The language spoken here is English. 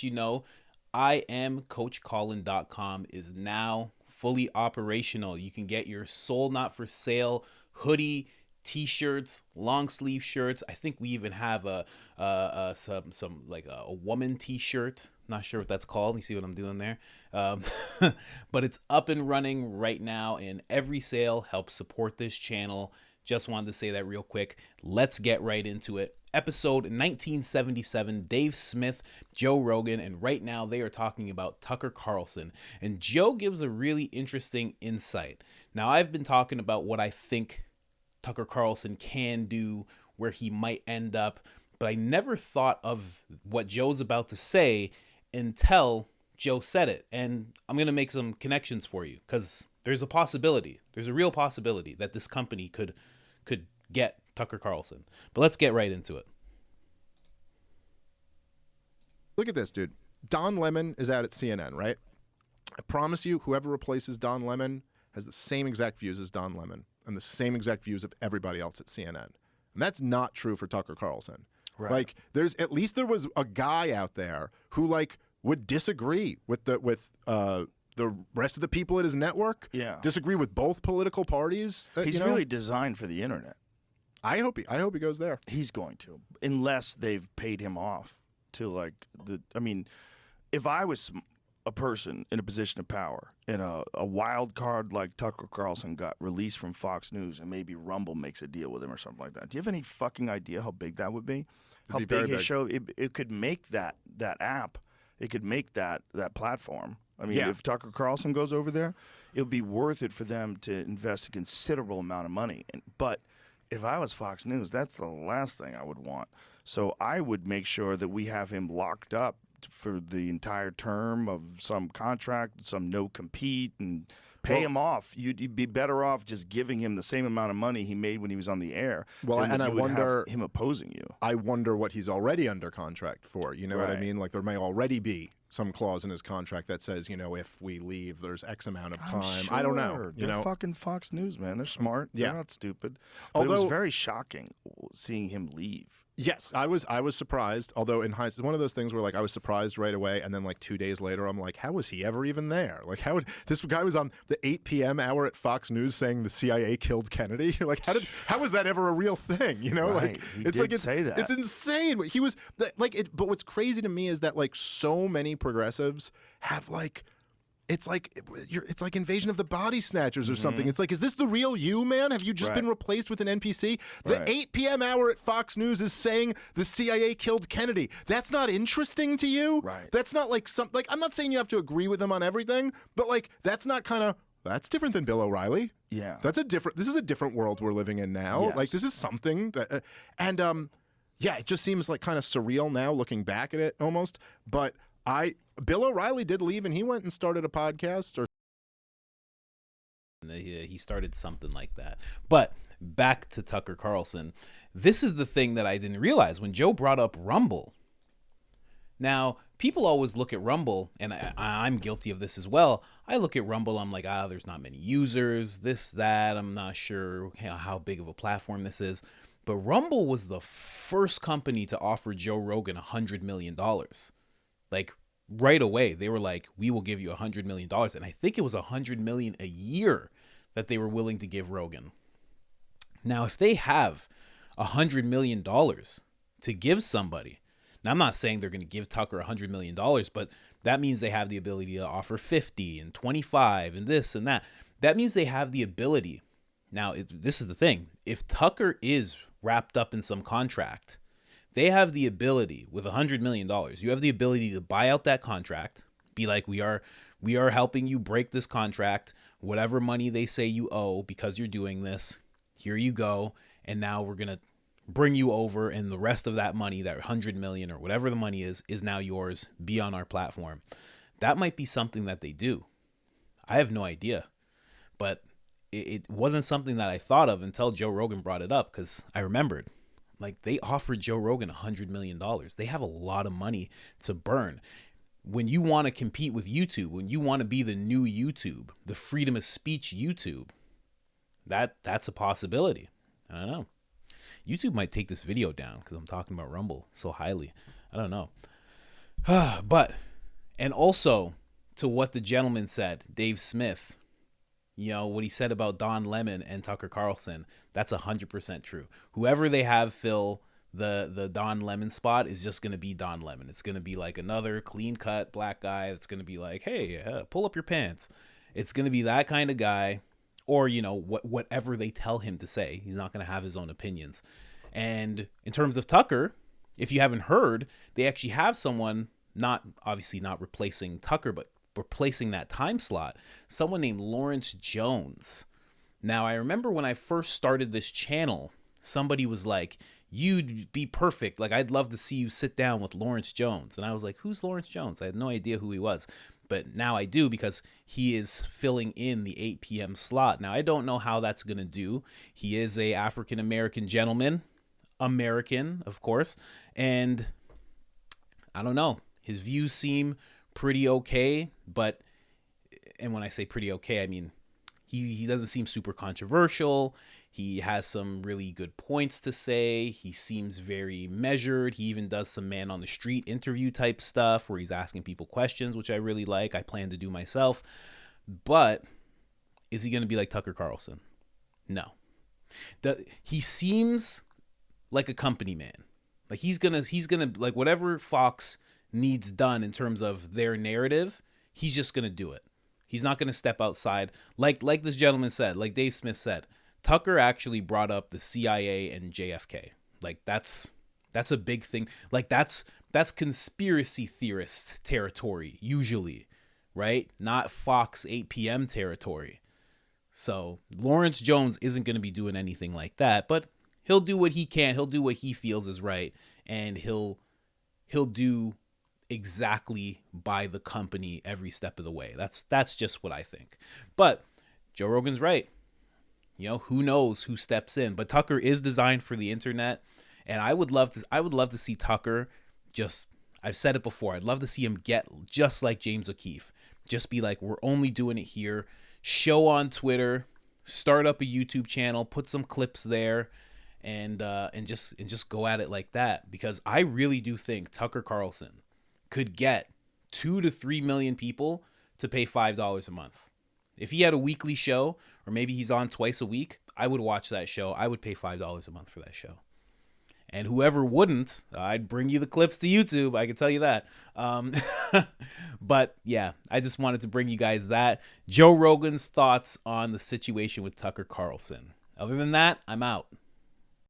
You know, I am CoachColin.com is now fully operational. You can get your Soul Not for Sale hoodie, t-shirts, long sleeve shirts. I think we even have some like a woman t-shirt. Not sure what that's called. You see what I'm doing there? Um, but it's up and running right now, and every sale helps support this channel. Just wanted to say that real quick. Let's get right into it. Episode 1977, Dave Smith, Joe Rogan, and right now they are talking about Tucker Carlson. And Joe gives a really interesting insight. Now, I've been talking about what I think Tucker Carlson can do, where he might end up, but I never thought of what Joe's about to say until Joe said it. And I'm going to make some connections for you because there's a possibility. There's a real possibility that this company could get Tucker Carlson. But let's get right into it. Look at this, dude. Don Lemon is out at CNN, right? I promise you, whoever replaces Don Lemon has the same exact views as Don Lemon and the same exact views of everybody else at CNN. And that's not true for Tucker Carlson. Right. Like, at least there was a guy out there who would disagree with the rest of the people at his network. Yeah. Disagree with both political parties. He's really designed for the internet. I hope he goes there. He's going to, unless they've paid him off to if I was a person in a position of power and a wild card like Tucker Carlson got released from Fox News and maybe Rumble makes a deal with him or something like that. Do you have any fucking idea how big that would be? How be big very his big. show, it could make that app, it could make that platform. I mean, Yeah. if Tucker Carlson goes over there, it would be worth it for them to invest a considerable amount of money. But if I was Fox News, that's the last thing I would want. So I would make sure that we have him locked up for the entire term of some contract, some no compete, and pay him off. You'd be better off just giving him the same amount of money he made when he was on the air. Well, than and you I would wonder- have him opposing you. I wonder what he's already under contract for. You know what I Right. mean? Like, there may already be some clause in his contract that says, if we leave, there's X amount of time. I don't know. They're fucking Fox News, man. They're smart. Yeah. They're not stupid. But it was Although- very shocking seeing him leave. Yes, I was surprised. Although in hindsight, one of those things where I was surprised right away, and then 2 days later, I'm like, how was he ever even there? Like, how would this guy was on the 8 p.m. hour at Fox News saying the CIA killed Kennedy? You're like, how was that ever a real thing? Right. He did say that. It's insane. He was but what's crazy to me is that so many progressives have it's like Invasion of the Body Snatchers or something. It's like, is this the real you, man? Have you just Right. been replaced with an NPC? The Right. 8 p.m. hour at Fox News is saying the CIA killed Kennedy. That's not interesting to you? Right. That's not I'm not saying you have to agree with him on everything, but that's not that's different than Bill O'Reilly. Yeah. This is a different world we're living in now. Yes. This is something that, yeah, it just seems kind of surreal now looking back at it almost. But Bill O'Reilly did leave and he went and started a podcast or. He started something like that. But back to Tucker Carlson. This is the thing that I didn't realize when Joe brought up Rumble. Now, people always look at Rumble, and I'm guilty of this as well. I look at Rumble, I'm like, there's not many users, this, that. I'm not sure how big of a platform this is. But Rumble was the first company to offer Joe Rogan $100 million. Right away, they were like, we will give you $100 million. And I think it was $100 million a year that they were willing to give Rogan. Now, if they have $100 million to give somebody, now I'm not saying they're going to give Tucker $100 million, but that means they have the ability to offer 50 and 25 and this and that. That means they have the ability. Now, this is the thing. If Tucker is wrapped up in some contract, they have the ability with $100 million. You have the ability to buy out that contract, be like, we are helping you break this contract. Whatever money they say you owe because you're doing this, here you go. And now we're going to bring you over, and the rest of that money, that 100 million or whatever the money is now yours. Be on our platform. That might be something that they do. I have no idea, but it wasn't something that I thought of until Joe Rogan brought it up, because I remembered, they offered Joe Rogan $100 million. They have a lot of money to burn. When you want to compete with YouTube, when you want to be the new YouTube, the freedom of speech YouTube, that's a possibility. I don't know. YouTube might take this video down because I'm talking about Rumble so highly. I don't know. But, and also to what the gentleman said, Dave Smith, what he said about Don Lemon and Tucker Carlson, that's 100% true. Whoever they have fill the Don Lemon spot is just going to be Don Lemon. It's going to be like another clean cut black guy that's going to be like, hey, pull up your pants. It's going to be that kind of guy, or, whatever they tell him to say. He's not going to have his own opinions. And in terms of Tucker, if you haven't heard, they actually have someone, obviously not replacing Tucker, but replacing that time slot, someone named Lawrence Jones. Now, I remember when I first started this channel, somebody was like, you'd be perfect. Like, I'd love to see you sit down with Lawrence Jones. And I was like, who's Lawrence Jones? I had no idea who he was. But now I do, because he is filling in the 8 p.m. slot. Now, I don't know how that's going to do. He is a African-American gentleman, American, of course. And I don't know. His views seem pretty okay, and when I say pretty okay, I mean he doesn't seem super controversial. He has some really good points to say. He seems very measured. He even does some man on the street interview type stuff where he's asking people questions, which I really like. I plan to do myself. But is he going to be like Tucker Carlson? No. He seems like a company man. Like he's gonna like whatever Fox needs done in terms of their narrative, he's just going to do it. He's not going to step outside. Like this gentleman said, like Dave Smith said, Tucker actually brought up the CIA and JFK. Like that's a big thing. Like that's conspiracy theorist territory usually, right? Not Fox 8 p.m. territory. So Lawrence Jones isn't going to be doing anything like that, but he'll do what he can. He'll do what he feels is right, and he'll do exactly by the company every step of the way. That's just what I think. But Joe Rogan's right. Who knows who steps in, but Tucker is designed for the internet, and I would love to see Tucker I've said it before. I'd love to see him get just like James O'Keefe. Just be like, we're only doing it here. Show on Twitter, start up a YouTube channel, put some clips there, and just go at it like that, because I really do think Tucker Carlson could get 2 to 3 million people to pay $5 a month. If he had a weekly show, or maybe he's on twice a week, I would watch that show. I would pay $5 a month for that show. And whoever wouldn't, I'd bring you the clips to YouTube. I can tell you that. But yeah, I just wanted to bring you guys that. Joe Rogan's thoughts on the situation with Tucker Carlson. Other than that, I'm out.